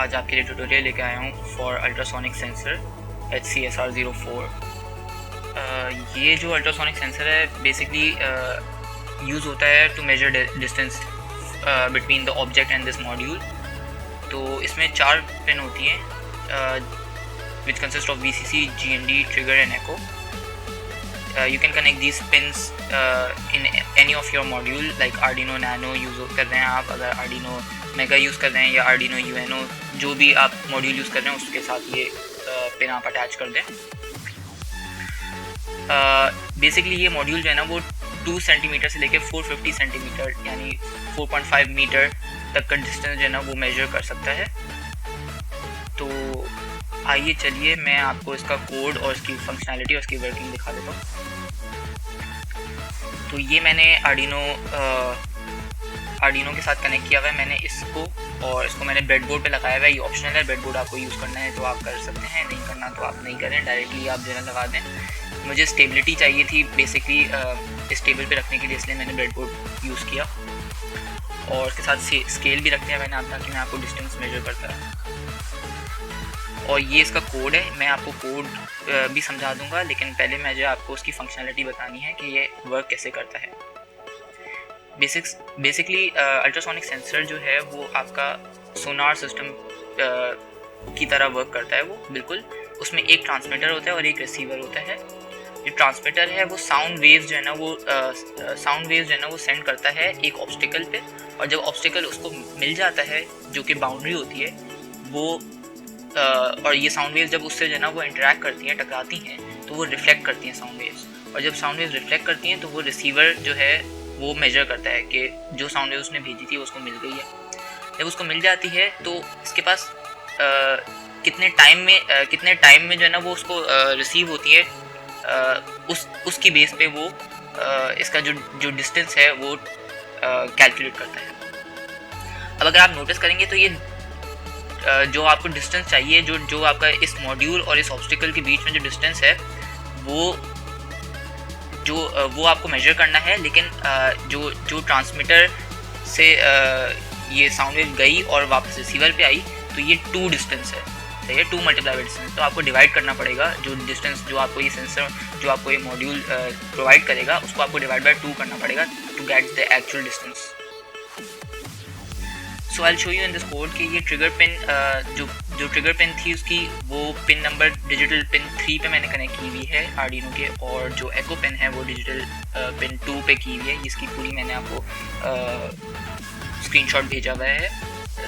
आज आपके लिए ट्यूटोरियल लेके आया हूँ फॉर अल्ट्रासोनिक सेंसर HCSR04। ये जो अल्ट्रासोनिक सेंसर है बेसिकली यूज़ होता है to measure distance between the object and this module. तो इसमें 4 पिन होती हैं which consist of VCC, GND, trigger and echo. You can connect these pins in any of your module like Arduino Nano use कर रहे हैं आप, अगर Arduino Mega use कर रहे हैं या Arduino UNO जो भी आप मॉड्यूल यूज़ कर रहे हैं उसके साथ ये पिन आप अटैच कर दें। बेसिकली ये मॉड्यूल जो है ना वो 2 सेंटीमीटर से लेकर 450 सेंटीमीटर यानी 4.5 मीटर तक का डिस्टेंस जो है ना वो मेजर कर सकता है। तो आइए चलिए मैं आपको इसका कोड और इसकी फंक्शनैलिटी और इसकी वर्किंग दिखा देता हूँ। तो ये मैंने आर्डिनो के साथ कनेक्ट किया हुआ है मैंने इसको, और इसको मैंने ब्रेडबोर्ड पे लगाया हुआ है। ये ऑप्शनल है, ब्रेडबोर्ड आपको यूज़ करना है तो आप कर सकते हैं, नहीं करना तो आप नहीं करें, डायरेक्टली आप जो है लगा दें। मुझे स्टेबिलिटी चाहिए थी बेसिकली इस टेबल पे रखने के लिए, इसलिए मैंने ब्रेडबोर्ड यूज़ किया और उसके साथ स्केल भी रखते हैं मैंने आप, ताकि मैं आपको डिस्टेंस मेजर करता रहूँ। और ये इसका कोड है, मैं आपको कोड भी समझा दूंगा, लेकिन पहले मुझे आपको उसकी फंक्शनैलिटी बतानी है कि ये वर्क कैसे करता है। बेसिकली अल्ट्रासोनिक सेंसर जो है वो आपका सोनार सिस्टम की तरह वर्क करता है। वो बिल्कुल उसमें एक ट्रांसमीटर होता है और एक रिसीवर होता है। जो ट्रांसमीटर है वो साउंड वेव्स जो है ना वो सेंड करता है एक ऑब्स्टिकल पे, और जब ऑब्स्टिकल उसको मिल जाता है जो कि बाउंड्री होती है वो और ये साउंड वेव्स जब उससे जो है ना वो इंटरेक्ट करती हैं, टकराती हैं, तो वो रिफ्लेक्ट करती हैं साउंड वेव्स। और जब साउंड वेव्स रिफ्लेक्ट करती हैं तो वो रिसीवर जो है वो मेजर करता है कि जो साउंड वेव उसने भेजी थी उसको मिल गई है। जब उसको मिल जाती है तो इसके पास कितने टाइम में जो है ना वो उसको रिसीव होती है, उसकी बेस पे वो इसका जो डिस्टेंस है वो कैलकुलेट करता है। अब अगर आप नोटिस करेंगे तो ये जो आपको डिस्टेंस चाहिए, जो आपका इस मॉड्यूल और इस ऑब्स्टिकल के बीच में जो डिस्टेंस है वो आपको मेजर करना है। लेकिन जो ट्रांसमीटर से ये साउंड वेव गई और वापस रिसीवर पे आई तो ये 2 डिस्टेंस है, सही है, 2 मल्टीप्लाई बाय डिस्टेंस। तो आपको डिवाइड करना पड़ेगा, जो डिस्टेंस जो आपको ये सेंसर जो आपको ये मॉड्यूल प्रोवाइड करेगा उसको आपको डिवाइड बाय 2 करना पड़ेगा to get the actual distance. So I will show you in this code कि ये ट्रिगर पिन जो ट्रिगर पिन थी उसकी वो पिन नंबर डिजिटल पिन 3 पे मैंने कनेक्ट की हुई है आर्डिनो के, और जो एको पिन है वो डिजिटल पिन 2 पे की हुई है। इसकी पूरी मैंने आपको स्क्रीनशॉट भेजा हुआ है,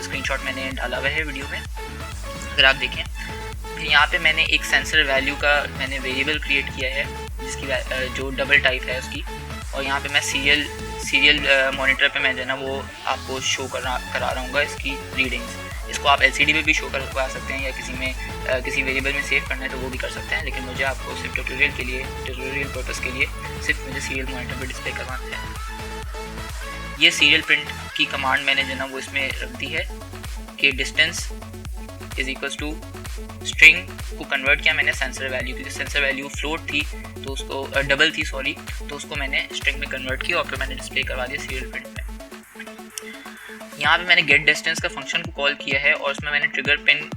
स्क्रीनशॉट मैंने डाला हुआ है वीडियो में, अगर आप देखें। फिर यहाँ पे मैंने एक सेंसर वैल्यू का मैंने वेरिएबल क्रिएट किया है जिसकी जो डबल टाइप है उसकी, और यहाँ पे मैं सीरियल मॉनिटर पे मैं जो है ना वो आपको शो करा रहा हूँ इसकी रीडिंग्स। इसको आप LCD पे भी शो करवा सकते हैं या किसी वेरिएबल में सेव करना है तो वो भी कर सकते हैं, लेकिन मुझे आपको सिर्फ ट्यूटोरियल पर्पज़ के लिए सिर्फ मुझे सीरियल मॉनिटर पे डिस्प्ले करवाना है। ये सीरियल प्रिंट की कमांड मैंने जो है ना वो इसमें रख दी है कि distance is equals to string को कन्वर्ट किया मैंने सेंसर वैल्यू, क्योंकि सेंसर वैल्यू फ्लोट थी तो उसको डबल थी सॉरी, तो उसको मैंने स्ट्रिंग में कन्वर्ट किया और फिर मैंने डिस्प्ले करवा दिया सीरियल प्रिंट में। यहाँ पे मैंने गेट डिस्टेंस का फंक्शन को कॉल किया है और उसमें मैंने ट्रिगर पिन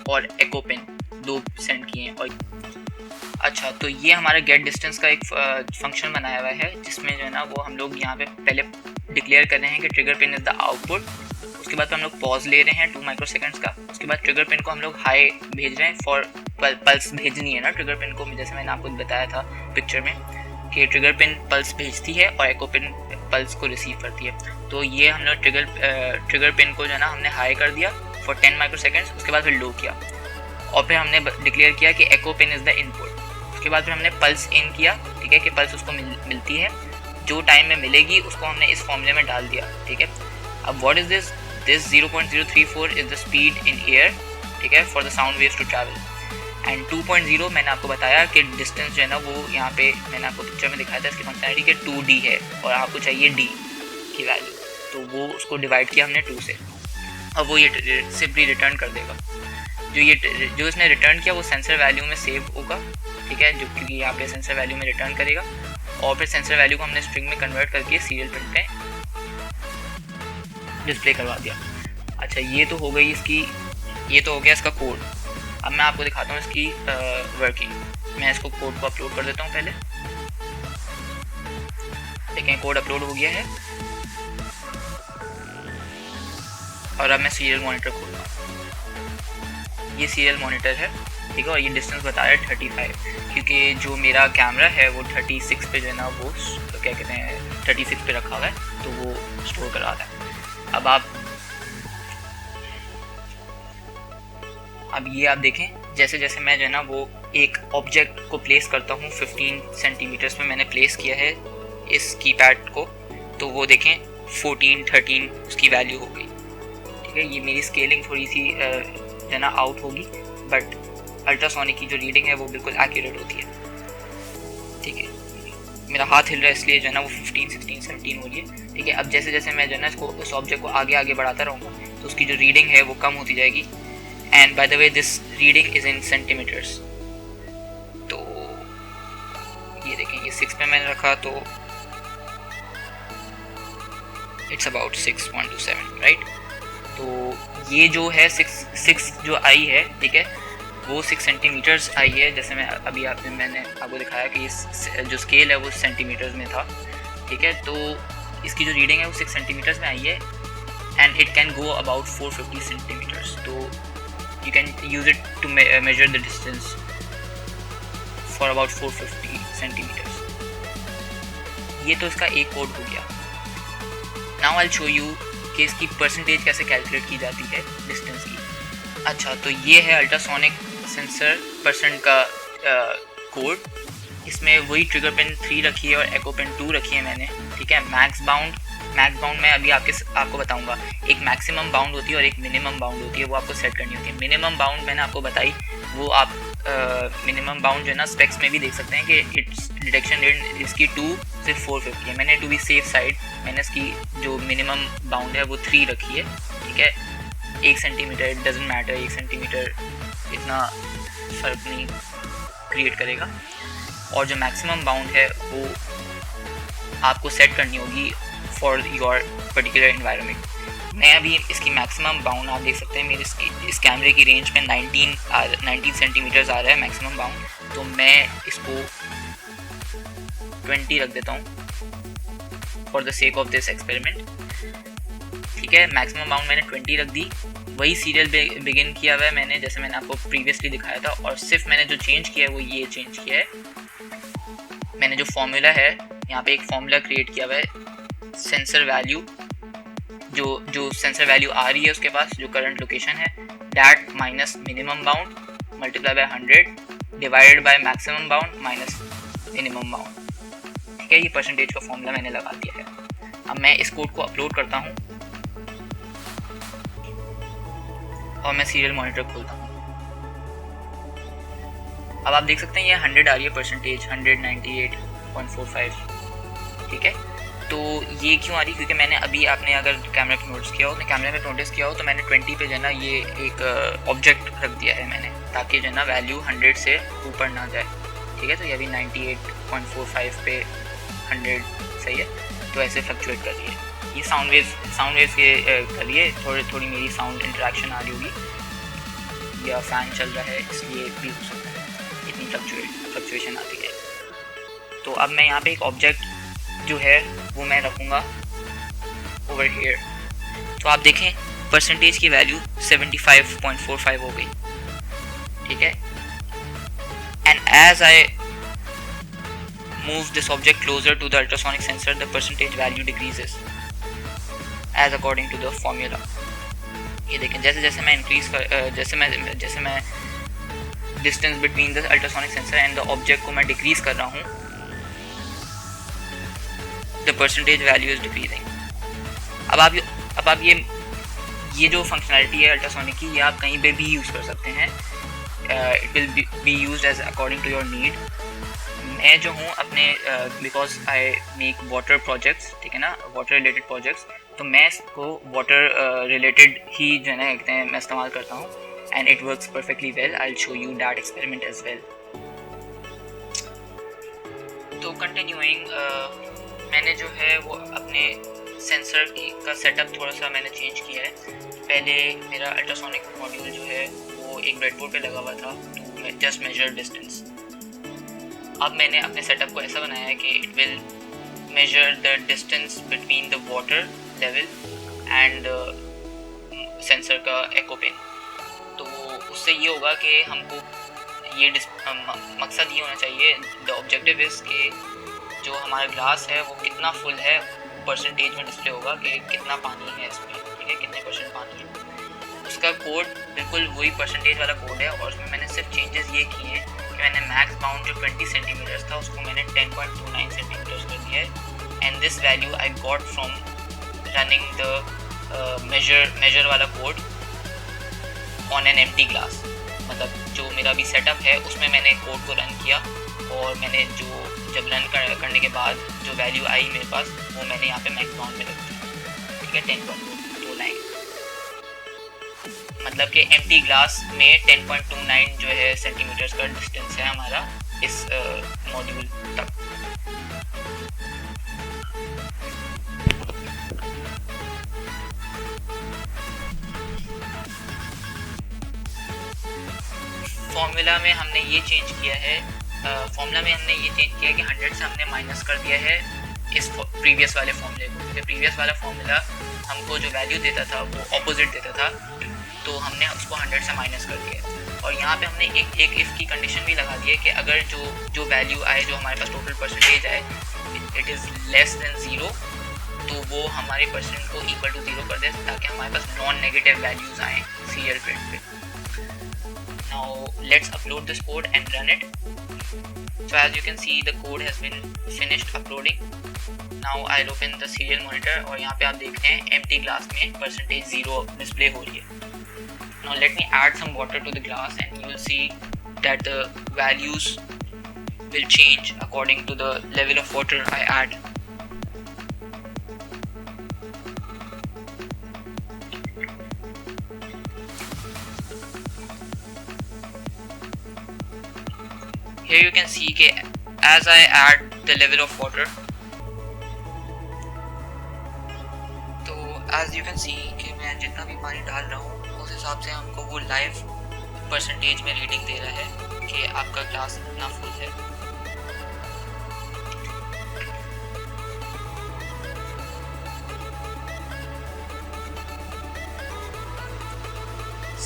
और एको पिन 2 सेंड किए हैं। और अच्छा, तो ये हमारा गेट डिस्टेंस का एक फंक्शन बनाया हुआ है जिसमें जो है ना वो हम लोग यहाँ पे पहले डिक्लेयर कर रहे हैं कि trigger pin is the output. उसके बाद हम लोग पॉज ले रहे हैं 2 माइक्रोसेकंड्स का। उसके बाद ट्रिगर पिन को हम लोग हाई भेज रहे हैं फॉर पल्स भेजनी है ना ट्रिगर पिन को, जैसे मैंने आपको बताया था पिक्चर में कि ट्रिगर पिन पल्स भेजती है और एको पिन पल्स को रिसीव करती है। तो ये हम लोग ट्रिगर पिन को जो है ना हमने हाई कर दिया फॉर 10 माइक्रोसेकंड्स, उसके बाद फिर लो किया और फिर हमने डिक्लेयर किया कि एको पिन इज़ द इनपुट। उसके बाद फिर हमने पल्स इन किया, ठीक है, कि पल्स उसको मिलती है, जो टाइम में मिलेगी उसको हमने इस फॉर्मूले में डाल दिया, ठीक है। अब what is this 0.034 is the speed in air, ठीक है, for the sound waves to travel. And 2.0 मैंने आपको बताया कि डिस्टेंस जो है ना वो यहाँ पे मैंने आपको पिक्चर में दिखाया था इसकी फंक्शनैलिटी के 2D है और आपको चाहिए D की वैल्यू, तो वो उसको डिवाइड किया हमने 2 से, और वो ये सिंपली रिटर्न कर देगा। जो इसने रिटर्न किया वो सेंसर वैल्यू में सेव होगा, ठीक है, जो क्योंकि यहाँ पे सेंसर वैल्यू में रिटर्न करेगा, और फिर सेंसर वैल्यू को हमने स्ट्रिंग में कन्वर्ट करके सीरियल प्रिंट पे डिस्प्ले करवा दिया। अच्छा, ये तो हो गई इसकी ये तो हो गया इसका कोड। अब मैं आपको दिखाता हूँ इसकी वर्किंग। मैं इसको कोड को अपलोड कर देता हूँ पहले। देखें कोड अपलोड हो गया है और अब मैं सीरियल मॉनिटर खोलता हूँ। ये सीरियल मॉनिटर है, ठीक है, और ये डिस्टेंस बता रहा है 35, क्योंकि जो मेरा कैमरा है वो 36 पे जो है ना वो क्या कहते हैं 36 पे रखा हुआ है, तो वो स्टोर करा रहा है। अब ये आप देखें, जैसे जैसे मैं जो है ना वो एक ऑब्जेक्ट को प्लेस करता हूँ 15 सेंटीमीटर्स में मैंने प्लेस किया है इस कीपैड को, तो वो देखें 14, 13 उसकी वैल्यू हो गई, ठीक है। ये मेरी स्केलिंग थोड़ी सी जो है ना आउट होगी, बट अल्ट्रासोनिक की जो रीडिंग है वो बिल्कुल एक्यूरेट होती है, ठीक है। मेरा हाथ हिल रहा है इसलिए जो है ना वो 15, 16, 17 हो रही है, ठीक है। अब जैसे जैसे मैं जो है ना इसको इस ऑब्जेक्ट को आगे आगे बढ़ाता रहूँगा तो उसकी जो रीडिंग है वो कम होती जाएगी। And by the way this reading is in centimetres. तो ये देखें, ये 6 पे मैंने रखा तो इट्स अबाउट 6.27, राइट। तो ये जो है 6 जो आई है, ठीक है, वो 6 सेंटीमीटर्स आई है। जैसे मैं अभी मैंने आपको दिखाया कि इस जो स्केल है वो सेंटीमीटर्स में था, ठीक है। तो इसकी जो रीडिंग है वो 6 सेंटीमीटर्स में आई है and it can go about 450 centimetres. तो you can use it to measure the distance for about 450 centimetres. ये तो इसका एक कोड हो गया। Now I will show you कि इसकी परसेंटेज कैसे कैलकुलेट की जाती है डिस्टेंस की। अच्छा, तो ये है अल्ट्रासोनिक सेंसर परसेंट का कोड। इसमें वही ट्रिगर पिन 3 रखी है और एको पिन 2 रखी है मैंने, ठीक है। मैक्स बाउंड मैं अभी आपको बताऊंगा। एक मैक्सिमम बाउंड होती है और एक मिनिमम बाउंड होती है, वो आपको सेट करनी होती है। मिनिमम बाउंड मैंने आपको बताई, वो आप मिनिमम बाउंड जो है ना स्पेक्स में भी देख सकते हैं कि इट्स डिटेक्शन रेट इसकी 2 से 450 है। मैंने टू बी सेफ साइड मैंने इसकी जो मिनिमम बाउंड है वो 3 रखी है, ठीक है। 1 centimetre, it doesn't matter, 1 centimetre इतना फ़र्क नहीं क्रिएट करेगा। और जो मैक्सिमम बाउंड है वो आपको सेट करनी होगी फॉर योर पर्टिकुलर एनवायरनमेंट। मैं अभी इसकी मैक्सिमम बाउंड आप देख सकते हैं मेरे इस कैमरे की रेंज में 19 सेंटीमीटर्स आ रहा है मैक्सिमम बाउंड, तो मैं इसको 20 रख देता हूँ for the sake of this experiment, ठीक है। मैक्सिमम बाउंड मैंने 20 रख दी। वही सीरियल बिगिन किया हुआ है मैंने, जैसे मैंने आपको प्रीवियसली दिखाया था, और सिर्फ मैंने जो चेंज किया है वो ये चेंज किया है। मैंने जो फॉर्मूला है यहाँ पे एक फॉर्मूला क्रिएट किया हुआ है सेंसर वैल्यू, जो सेंसर वैल्यू आ रही है उसके पास जो करंट लोकेशन है, that minus minimum bound multiply by 100 divided by maximum bound minus minimum bound, ठीक है। ये परसेंटेज का फॉर्मूला मैंने लगा दिया है। अब मैं इस कोड को अपलोड करता हूँ और मैं सीरियल मॉनिटर खोलता हूँ। अब आप देख सकते हैं ये 100 आ रही है परसेंटेज, 198.45, ठीक है। तो ये क्यों आ रही है? क्योंकि मैंने अभी आपने अगर कैमरे पे नोटिस किया हो, तो कैमरे में नोटिस किया हो तो मैंने 20 पे जो है ना ये एक ऑब्जेक्ट रख दिया है मैंने, ताकि जो है ना वैल्यू 100 से ऊपर ना जाए, ठीक है। तो ये अभी 98.45 पे 100 सही है, तो ऐसे फ्लक्चुएट कर रही है। ये साउंड वेव्स के कर रही है, थोड़ी मेरी साउंड इंटरेक्शन आ रही होगी या फ़ैन चल रहा है इसलिए भी हो सकता है इतनी फ्लक्चुएशन आती है। तो अब मैं यहाँ पे एक ऑब्जेक्ट जो है वो मैं रखूँगा ओवर हियर। तो आप देखें परसेंटेज की वैल्यू 75.45 हो गई, ठीक है। And as I move this object closer to the ultrasonic sensor, the percentage value decreases as according to the formula. ये देखें जैसे जैसे मैं इंक्रीज जैसे मैं distance between the ultrasonic sensor and the object को मैं डिक्रीज कर रहा हूँ, the percentage value is decreasing. अब आप ये जो फंक्शनैलिटी है अल्ट्रासोनिक की, ये आप कहीं पे भी यूज़ कर सकते हैं। It will be used as according to your need. मैं जो हूँ अपने because I make water projects, ठीक है ना, वाटर रिलेटेड प्रोजेक्ट्स, तो मैं इसको वाटर रिलेटेड ही जो है ना कहते हैं मैं इस्तेमाल करता हूँ and it works perfectly well. I will show you that experiment as well. तो कंटिन्यूइंग मैंने जो है वो अपने सेंसर का सेटअप थोड़ा सा मैंने चेंज किया है। पहले मेरा अल्ट्रासोनिक मॉड्यूल जो है वो एक ब्रेडबोर्ड पे लगा हुआ था टू जस्ट मेजर डिस्टेंस। अब मैंने अपने सेटअप को ऐसा बनाया है कि it will measure the distance between the water level and sensor का एको पिन। तो उससे ये होगा कि हमको ये मकसद ये होना चाहिए, द ऑब्जेक्टिव इज़ कि जो हमारा ग्लास है वो कितना फुल है परसेंटेज में डिस्प्ले होगा कि कितना पानी है इसमें, ठीक है, कितने परसेंट पानी है। उसका कोड बिल्कुल वही परसेंटेज वाला कोड है और उसमें मैंने सिर्फ चेंजेस ये किए हैं कि मैंने मैक्स बाउंड जो 20 सेंटीमीटर्स था उसको मैंने 10.29 सेंटीमीटर्स कर दिया है। And this value I got from running the measure वाला code on an empty glass. मतलब जो मेरा भी सेटअप है उसमें मैंने कोड को रन किया और मैंने जब रन करने के बाद जो वैल्यू आई मेरे पास वो मैंने यहाँ पे मैक्स बाउंड में रख दी, ठीक है, 10.29। मतलब कि एम्प्टी ग्लास में 10.29 जो है सेंटीमीटर्स का डिस्टेंस है हमारा इस मॉड्यूल तक। फॉर्मूला में हमने ये चेंज किया है, कि 100 से हमने माइनस कर दिया है इस प्रीवियस वाले फॉर्मूले को, क्योंकि प्रीवियस वाला फॉर्मूला हमको जो वैल्यू देता था वो ऑपोजिट देता था, तो हमने उसको 100 से माइनस कर दिया। और यहाँ पे हमने एक इफ़ की कंडीशन भी लगा दी है कि अगर जो वैल्यू आए, जो हमारे पास टोटल परसेंटेज आए, इट इज़ लेस देन 0, तो वो हमारे परसेंट को इक्वल टू 0 कर दे ताकि हमारे पास नॉन नेगेटिव वैल्यूज़ आएँ सीरियल प्रिंट पे। Now let's upload this code and run it. So as you can see the code has been finished uploading. Now I'll open the serial monitor और यहाँ पे आप देखते हैं empty glass में percentage 0 display हो रही है। Now let me add some water to the glass and you will see that the values will change according to the level of water I add. Here you can see कि as I add the level of water, तो as you can see कि मैं जितना भी पानी डाल रहा हूँ उस हिसाब से हमको वो लाइव परसेंटेज में रीडिंग दे रहा है कि आपका ग्लास इतना फुल है।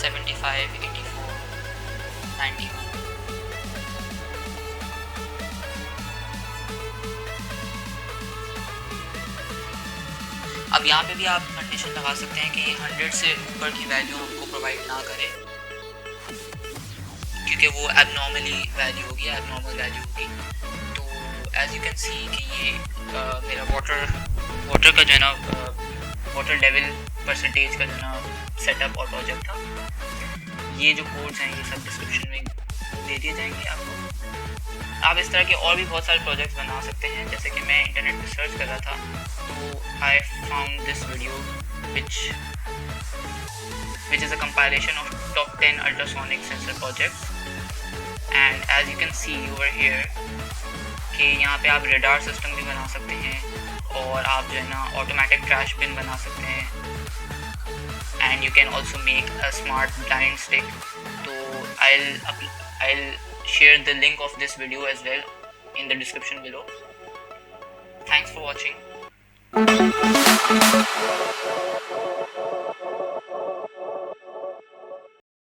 $75, $84, $91। अब यहाँ पे भी आप कंडीशन लगा सकते हैं कि 100 से ऊपर की वैल्यू हमको प्रोवाइड ना करें, क्योंकि वो एबनॉर्मली वैल्यू होगी, एबनॉर्मल वैल्यू होगी। तो एज यू कैन सी कि ये मेरा वाटर का जो है ना वाटर लेवल परसेंटेज का जो है ना सेटअप और प्रोजेक्ट था। ये जो कोड्स हैं ये सब डिस्क्रिप्शन में दे दिए जाएंगे आपको। आप इस तरह के और भी बहुत सारे प्रोजेक्ट्स बना सकते हैं। जैसे कि मैं इंटरनेट पर सर्च कर रहा था तो I found this video which is a compilation of top 10 ultrasonic sensor projects, and as you can see over here कि यहाँ पे आप रेडार सिस्टम भी बना सकते हैं और आप जो है ना ऑटोमेटिक ट्रैश बिन बना सकते हैं, and you can also make a smart blind stick. तो I'll share the link of this video as well in the description below. Thanks for watching.